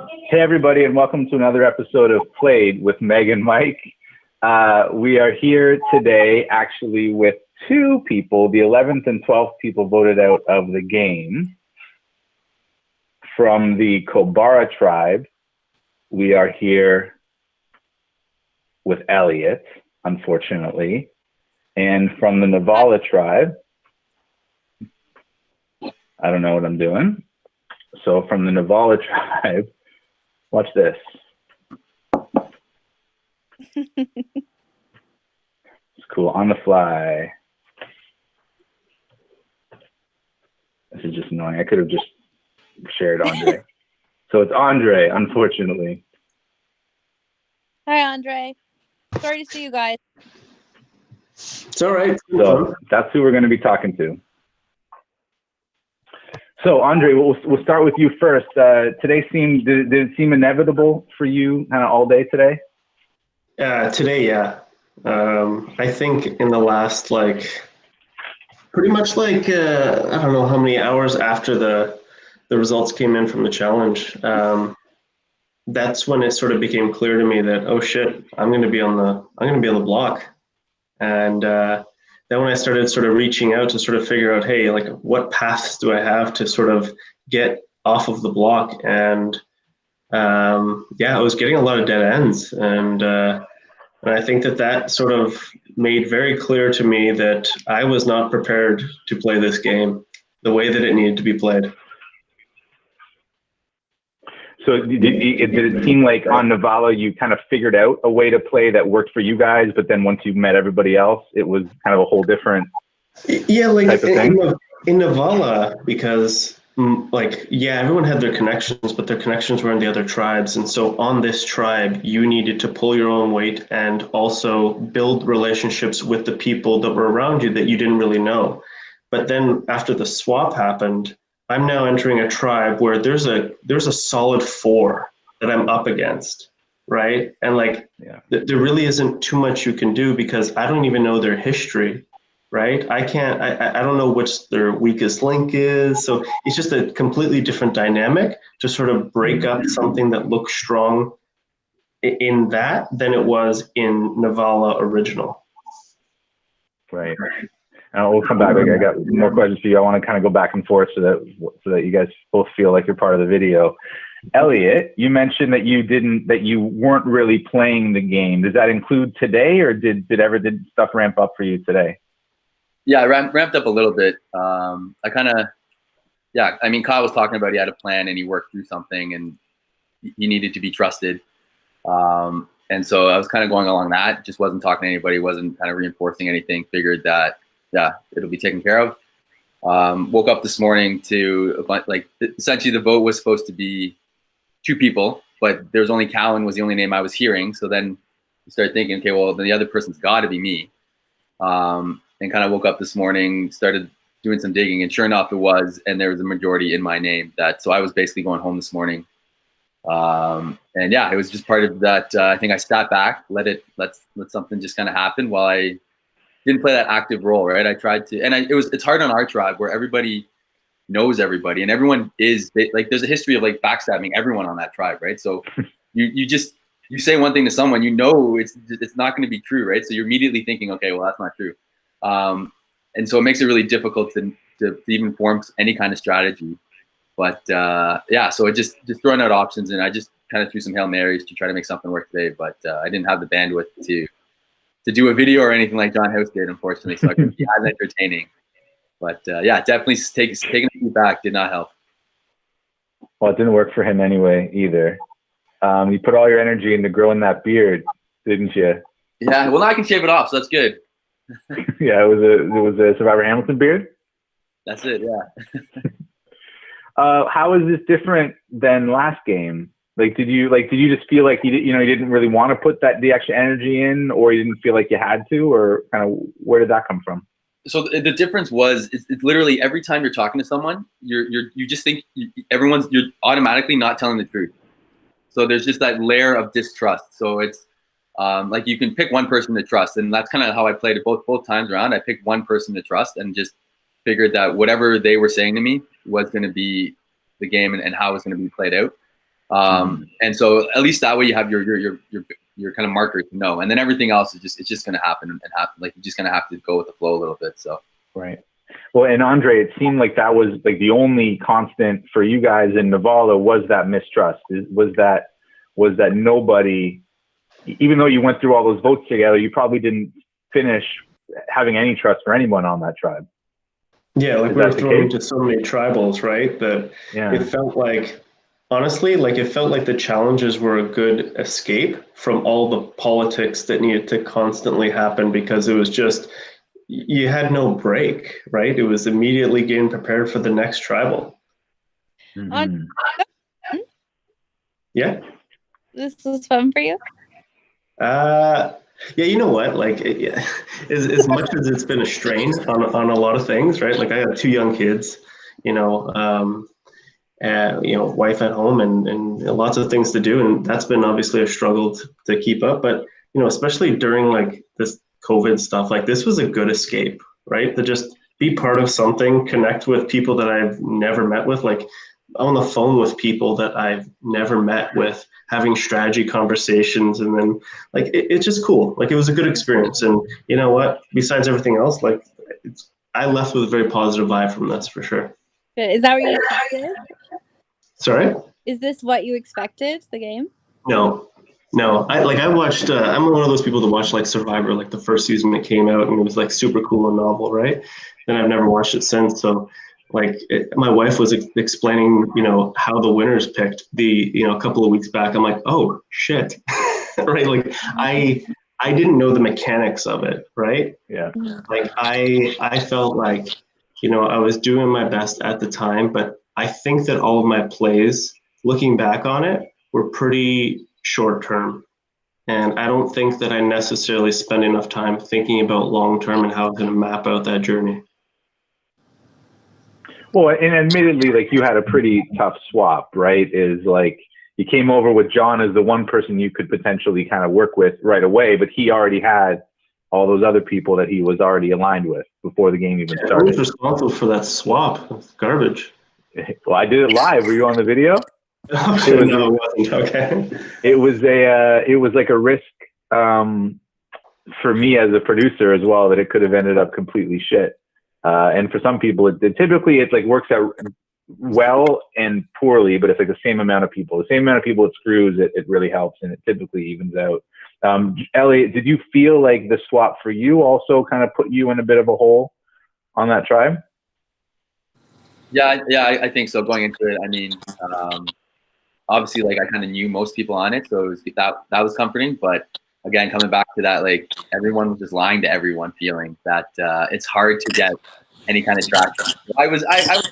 Hey, everybody, and welcome to another episode of Played with Meg and Mike. We are here today actually with two people. The 11th and 12th people voted out of the game. From the Kobara tribe, we are here with Elliott, unfortunately. And from the Navala tribe, I don't know what I'm doing. So from the Navala tribe, watch this. It's cool, on the fly. This is just annoying. I could have just shared Andre. So it's Andre, unfortunately. Hi, Andre. Sorry to see you guys. It's all right. So that's who we're going to be talking to. So Andre, we'll start with you first. Today did it seem inevitable for you kind of all day today? Today, yeah. I think in the last pretty much I don't know how many hours after the results came in from the challenge. That's when it sort of became clear to me that, oh shit, I'm going to be on the block. And then when I started sort of reaching out to sort of figure out, hey, what paths do I have to sort of get off of the block? And I was getting a lot of dead ends. And I think that sort of made very clear to me that I was not prepared to play this game the way that it needed to be played. So did it seem like on Navala you kind of figured out a way to play that worked for you guys, but then once you met everybody else, it was kind of a whole different type of thing? In Navala, because everyone had their connections, but their connections were in the other tribes. And so on this tribe, you needed to pull your own weight and also build relationships with the people that were around you that you didn't really know. But then after the swap happened, I'm now entering a tribe where there's a solid 4 that I'm up against, right? And there really isn't too much you can do because I don't even know their history, right? I don't know which their weakest link is. So it's just a completely different dynamic to sort of break up something that looks strong in that than it was in Navala original. Right. We'll come back. I got more questions for you. I want to kind of go back and forth so that you guys both feel like you're part of the video. Elliott, you mentioned that you weren't really playing the game. Does that include today, or did stuff ramp up for you today? Yeah, I ramped up a little bit. Kyle was talking about he had a plan and he worked through something and he needed to be trusted. And so I was kind of going along that. Just wasn't talking to anybody. Wasn't kind of reinforcing anything. Figured that. Yeah, it'll be taken care of. Woke up this morning to essentially the vote was supposed to be 2 people, but there's only Callan was the only name I was hearing. So then you start thinking, okay, well, then the other person's got to be me. And kind of woke up this morning, started doing some digging, and sure enough, it was. And there was a majority in my name. So I was basically going home this morning. It was just part of that. I think I sat back, let something just kind of happen while I didn't play that active role, right? I tried to, and it's hard on our tribe where everybody knows everybody and everyone is there's a history of backstabbing everyone on that tribe, right? So you say one thing to someone, it's not going to be true, right? So you're immediately thinking, okay, well, that's not true. And so it makes it really difficult to even form any kind of strategy. But so it just throwing out options, and I just kind of threw some Hail Marys to try to make something work today, but I didn't have the bandwidth to do a video or anything like John House did, unfortunately, so I couldn't be as entertaining. But definitely taking a step back did not help. Well, it didn't work for him anyway either. You put all your energy into growing that beard, didn't you? Yeah, well, now I can shave it off, so that's good. Yeah, it was a Survivor Hamilton beard. That's it. Yeah. How is this different than last game? Did you just feel like you didn't really want to put the extra energy in, or you didn't feel like you had to, or kind of where did that come from? So the difference was it's literally every time you're talking to someone, you just think you're automatically not telling the truth. So there's just that layer of distrust. So it's you can pick one person to trust, and that's kind of how I played it both times around. I picked one person to trust and just figured that whatever they were saying to me was going to be the game and how it was going to be played out. And so at least that way you have your kind of marker to know, and then everything else is just, it's just going to happen and happen. Like, you're just going to have to go with the flow a little bit. So. Right. Well, and Andre, it seemed like that was like the only constant for you guys in Navala was that mistrust. Was that nobody, even though you went through all those votes together, you probably didn't finish having any trust for anyone on that tribe. Yeah, like we were thrown into so many tribals, right? That it felt like, honestly, like it felt like the challenges were a good escape from all the politics that needed to constantly happen, because it was just, you had no break, right? It was immediately getting prepared for the next tribal. Mm-hmm. Yeah. This was fun for you? Yeah, you know what? Like, as much as it's been a strain on a lot of things, right? Like, I have 2 young kids, wife at home and lots of things to do. And that's been obviously a struggle to keep up. But, especially during like this COVID stuff, like this was a good escape, right? To just be part of something, connect with people that I've never met with, like on the phone with people that I've never met with, having strategy conversations. And then like, it's just cool. Like, it was a good experience. And you know what, besides everything else, like I left with a very positive vibe from this for sure. Is that what you expected? Sorry? Is this what you expected, the game? No. I watched, I'm one of those people that watched like Survivor, like the first season that came out, and it was like super cool and novel, right? And I've never watched it since. So like my wife was explaining, how the winners picked a couple of weeks back. I'm like, oh shit, right? Like I didn't know the mechanics of it, right? Yeah. Like I felt like, I was doing my best at the time, but I think that all of my plays, looking back on it, were pretty short term. And I don't think that I necessarily spend enough time thinking about long term and how I'm going to map out that journey. Well, and admittedly, like you had a pretty tough swap, right? Is like you came over with John as the one person you could potentially kind of work with right away, but he already had all those other people that he was already aligned with before the game even started. Who was responsible for that swap? That's garbage. Well, I did it live. Were you on the video? No, it wasn't. Okay. It was like a risk for me as a producer as well, that it could have ended up completely shit. And for some people, it typically it's like works out well and poorly, but it's like the same amount of people. The same amount of people it screws, it really helps, and it typically evens out. Elliott, did you feel like the swap for you also kind of put you in a bit of a hole on that tribe? Yeah, I think so. Going into it, I mean, obviously, like I kind of knew most people on it, so it was, that was comforting. But again, coming back to that, like everyone was just lying to everyone, feeling that it's hard to get any kind of traction. I was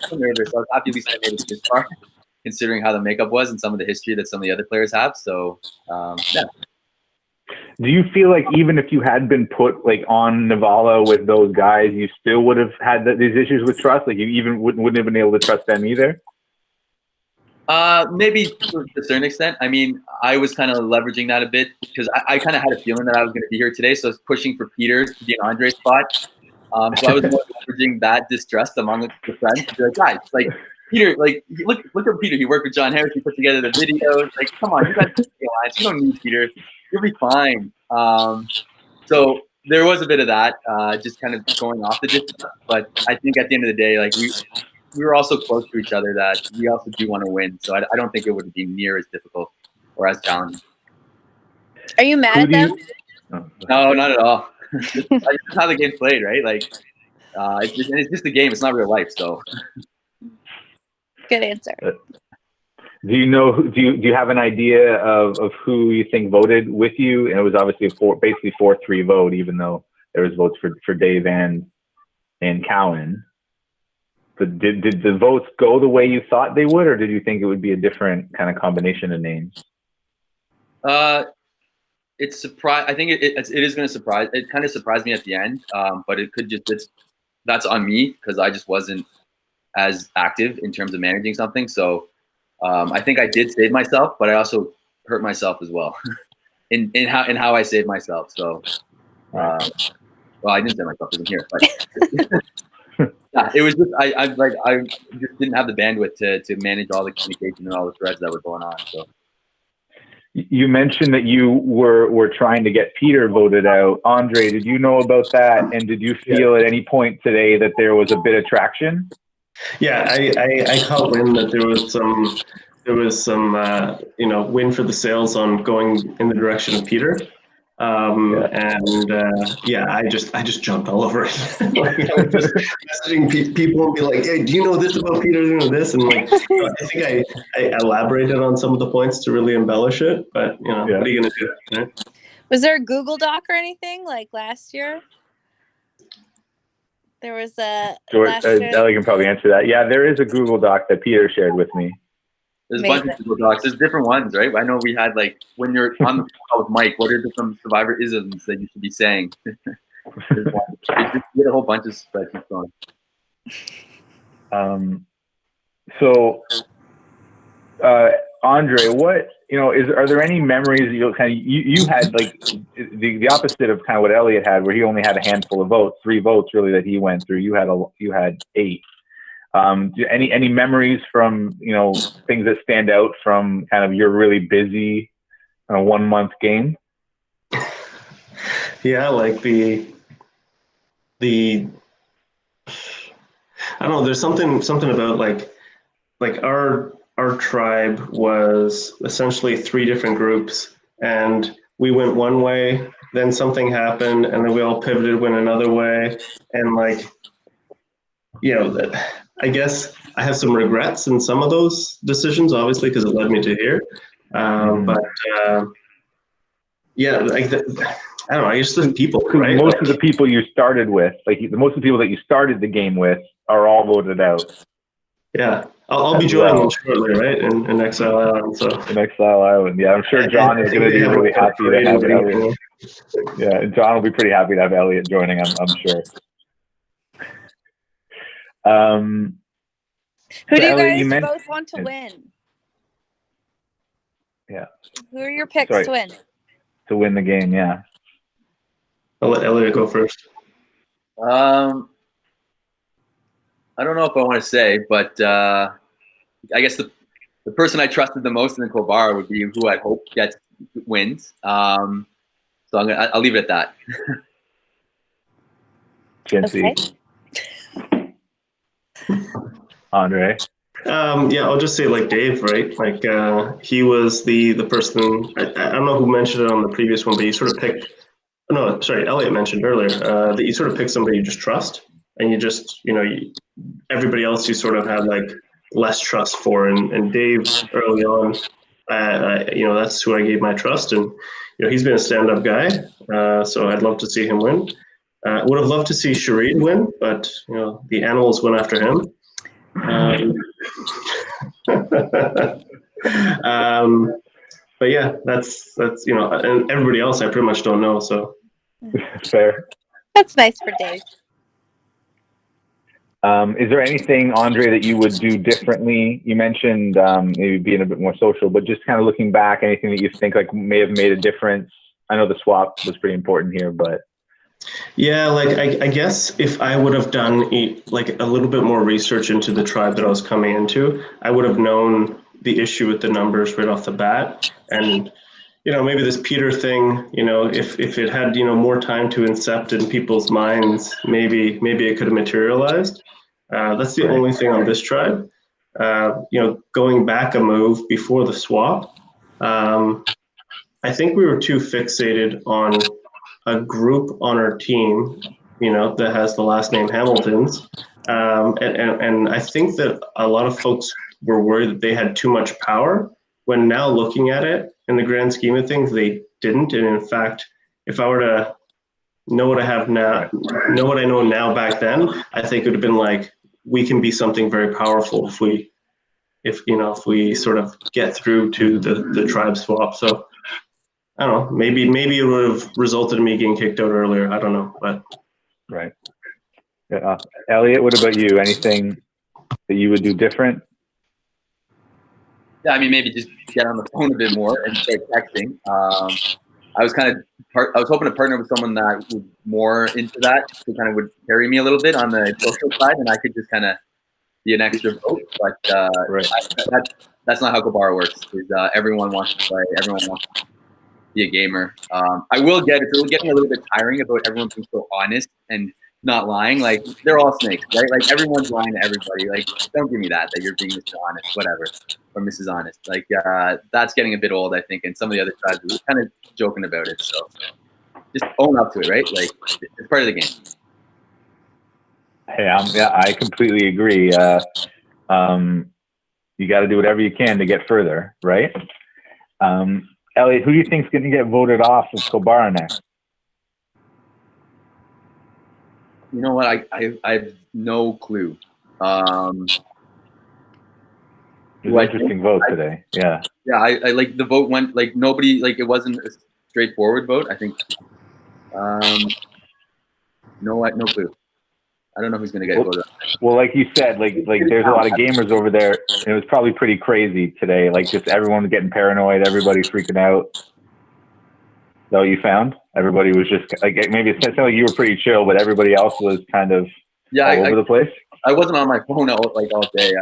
so nervous. I was happy at least I made it this far, considering how the makeup was and some of the history that some of the other players have. So yeah. Do you feel like even if you had been put like on Navala with those guys, you still would have had these issues with trust? Like you even wouldn't have been able to trust them either? Maybe to a certain extent. I mean, I was kind of leveraging that a bit because I kind of had a feeling that I was going to be here today. So I was pushing for Peter to be in Andre's spot. So I was more leveraging that distrust among the friends to be like, guys, like Peter, like look at Peter. He worked with John Harris. He put together the videos. Like, come on, you guys, you don't need Peter. You'll be fine. So there was a bit of that, just kind of going off the distance. But I think at the end of the day, like we were also close to each other that we also do want to win. So I don't think it would be near as difficult or as challenging. Are you mad at them? No, not at all. That's how the game's played, right? Like it's just a game. It's not real life. So good answer. Do you have an idea of who you think voted with you? And it was obviously basically 4-3 vote, even though there was votes for Dave and Cowan. But did the votes go the way you thought they would, or did you think it would be a different kind of combination of names? It's surprise. I think it is going to surprise. It kind of surprised me at the end, but it could just that's on me because I just wasn't as active in terms of managing something. So I think I did save myself, but I also hurt myself as well in how I saved myself. So well, I didn't save myself in here, but Yeah, it was just I just didn't have the bandwidth to manage all the communication and all the threads that were going on. So You mentioned that you were trying to get Peter voted out. Andre, did you know about that? And did you feel at any point today that there was a bit of traction? Yeah, I caught wind that there was some wind for the sails on going in the direction of Peter. I just jumped all over it. Like, I was just messaging people and be like, "Hey, do you know this about Peter? Do you know this?" And like, I think I elaborated on some of the points to really embellish it. But what are you gonna do? Right? Was there a Google Doc or anything like last year? There was a. Ellie can probably answer that. Yeah, there is a Google Doc that Peter shared with me. There's a bunch of Google Docs. There's different ones, right? I know we had like when you're on the call with Mike, what are some survivor isms that you should be saying? You get a whole bunch of spreadsheets on. Andre, what are there any memories that you had like the opposite of kind of what Elliott had, where he only had a handful of votes, 3 votes really that he went through. You had 8. Any memories from things that stand out from kind of your really busy 1-month game? Yeah, like the I don't know. There's something about like our tribe was essentially 3 different groups, and we went one way, then something happened, and then we all pivoted, went another way, and like I guess I have some regrets in some of those decisions, obviously, because it led me to here. But yeah, like I don't know. I guess the people, right? Most of the people you started with, most of the people that you started the game with, are all voted out. Yeah, I'll be joining them shortly, right? In Exile Island. So in Exile Island, yeah, I'm sure John is going to be really happy to have Elliott. Yeah, and John will be pretty happy to have Elliott joining. I'm sure. Who do you guys both want to win? Yeah. Who are your picks to win? To win the game, yeah. I'll let Elliott go first. I don't know if I want to say, but I guess the person I trusted the most in the Kobara would be who I hope wins. So I'll leave it at that. Kinsey. Andre. Yeah, I'll just say like Dave, right? Like he was the person. I don't know who mentioned it on the previous one, but he sort of picked. No, sorry, Elliott mentioned earlier that you sort of pick somebody you just trust, and you just everybody else you sort of had like less trust for, and Dave early on, that's who I gave my trust, and he's been a stand-up guy, so I'd love to see him win. Would have loved to see Shareed win, but the animals went after him. But yeah, that's and everybody else I pretty much don't know. So fair. That's nice for Dave. Is there anything, Andre, that you would do differently? You mentioned maybe being a bit more social, but just kind of looking back, anything that you think like may have made a difference? I know the swap was pretty important here, but yeah, like I guess if I would have done like a little bit more research into the tribe that I was coming into, I would have known the issue with the numbers right off the bat. And maybe this Peter thing, if it had more time to incept in people's minds, maybe it could have materialized. That's the only thing on this tribe. Going back a move before the swap, I think we were too fixated on a group on our team, that has the last name Hamiltons. And I think that a lot of folks were worried that they had too much power, when now looking at it, in the grand scheme of things, they didn't. And in fact, if I were to know what I have now, know what I know now back then, I think it would have been like, we can be something very powerful if we sort of get through to the tribe swap. So I don't know, maybe it would have resulted in me getting kicked out earlier. I don't know, but right. Yeah. Elliott, what about you? Anything that you would do different? Yeah, I mean, maybe just get on the phone a bit more and start texting. I was kind of I was hoping to partner with someone that was more into that, who kind of would carry me a little bit on the social side, and I could just kind of be an extra vote. But Right. that's not how Kabara works. Is everyone wants to play, everyone wants to be a gamer. I will get it's getting a little bit tiring about everyone being so honest and not lying. Like they're all snakes, right? Like everyone's lying to everybody. Like don't give me that you're being Mr. Honest, whatever, or Mrs. Honest. Like that's getting a bit old, I think. And some of the other tribes are kind of joking about it. So just own up to it, right? Like it's part of the game. Hey, yeah, I completely agree. You got to do whatever you can to get further, right? Elliot, who do you think is going to get voted off of Kobara next? You know what? I have no clue. It was an interesting vote today. Yeah. Yeah, I like the vote went like nobody, like it wasn't a straightforward vote. I think. No clue. I don't know who's gonna get voted on. Well, like you said, like there's a lot of gamers over there, and it was probably pretty crazy today. Like just everyone getting paranoid, everybody freaking out. Is that what you found? Everybody was just like, maybe it sounded like you were pretty chill, but everybody else was kind of all over the place. I wasn't on my phone all day. I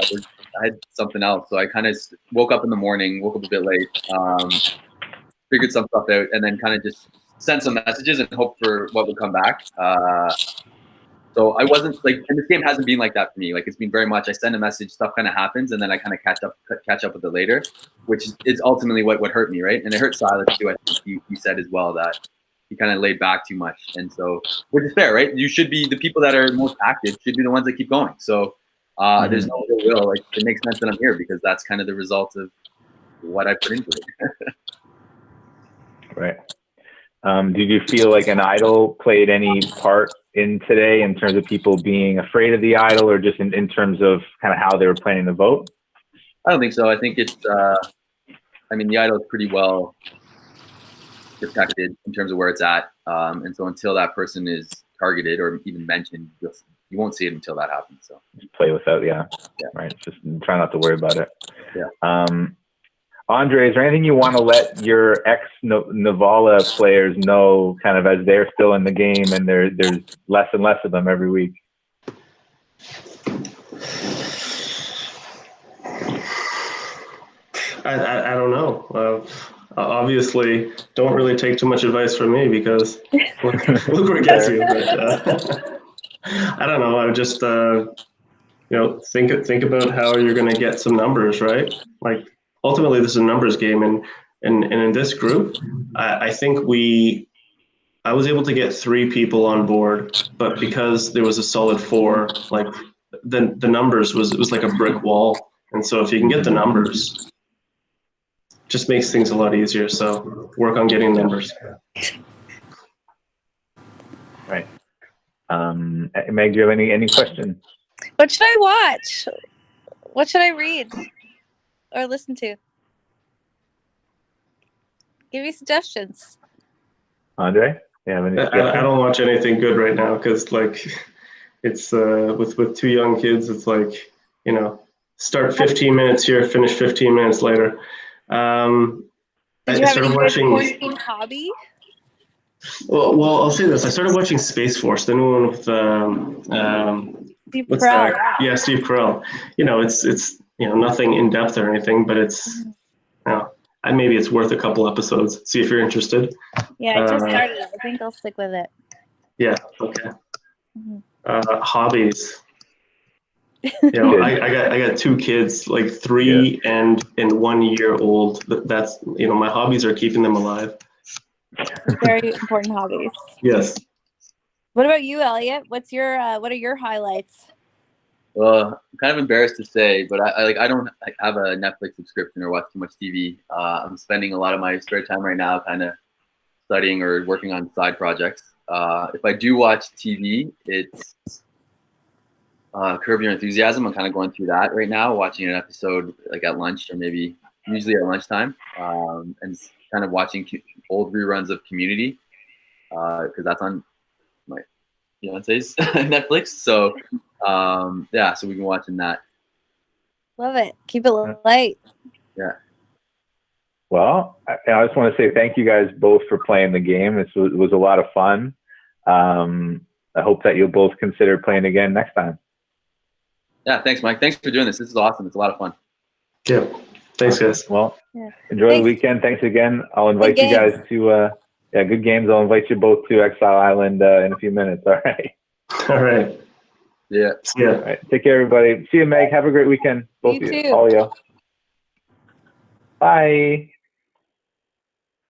had something else, so I kind of woke up in the morning, woke up a bit late, figured some stuff out, and then kind of just sent some messages and hoped for what would come back. So I wasn't like, and this game hasn't been like that for me. Like it's been very much, I send a message, stuff kind of happens, and then I kind of catch up with it later, which is ultimately what hurt me, right? And it hurt Silas too. I think he said as well that he kind of laid back too much, and so which is fair, right? You should be the people that are most active should be the ones that keep going. So there's no ill will. Like it makes sense that I'm here because that's kind of the result of what I put into it. Right. Did you feel like an idol played any part in today in terms of people being afraid of the idol, or just in terms of kind of how they were planning to vote? I don't think so. I think it's, I mean, the idol is pretty well protected in terms of where it's at. And so until that person is targeted or even mentioned, you won't see it until that happens. So play without, yeah. Right. Just try not to worry about it. Yeah. Andre, is there anything you want to let your ex-Navala players know, kind of as they're still in the game and there's less and less of them every week? I don't know. Obviously, don't really take too much advice from me because look where it gets you. But, I don't know. I would just think about how you're going to get some numbers, right? Like ultimately, this is a numbers game, and in this group, I think I was able to get 3 people on board, but because there was a solid 4, like the numbers was like a brick wall, and so if you can get the numbers, just makes things a lot easier. So work on getting numbers. Right. Meg, do you have any questions? What should I watch? What should I read or listen to? Give me suggestions. Andre? Yeah, I don't watch anything good right now because like it's with 2 young kids, it's like, start 15 minutes here, finish 15 minutes later. Did you have any good quarantine hobby? Well, I'll say this. I started watching Space Force, the new one with Steve Carell. Yeah, Steve Carell. It's nothing in depth or anything, but it's maybe it's worth a couple episodes. See if you're interested. Yeah, I just started it. I think I'll stick with it. Yeah. Okay. Hobbies. I got 2 kids, like 3 and 1 year old. That's my hobbies are keeping them alive. Very important hobbies. Yes. What about you, Elliot? What are your highlights? I'm kind of embarrassed to say, but I don't have a Netflix subscription or watch too much TV. I'm spending a lot of my spare time right now kind of studying or working on side projects. If I do watch TV, it's Curb Your Enthusiasm. I'm kind of going through that right now, watching an episode like at lunch or maybe usually at lunchtime, and kind of watching old reruns of Community because that's on my fiance's Netflix. So so we've been watching that. Love it. Keep it light. Yeah. Well, I just want to say thank you guys both for playing the game. It was a lot of fun. I hope that you'll both consider playing again next time. Yeah, thanks, Mike. Thanks for doing this. This is awesome. It's a lot of fun. Yeah. Thanks, guys. Well, enjoy the weekend. Thanks again. I'll invite you guys to, good games. I'll invite you both to Exile Island in a few minutes. All right. All right. Yeah. See ya. All right. Take care, everybody. See you, Meg. Have a great weekend. Both You of you. too. All of you. Bye.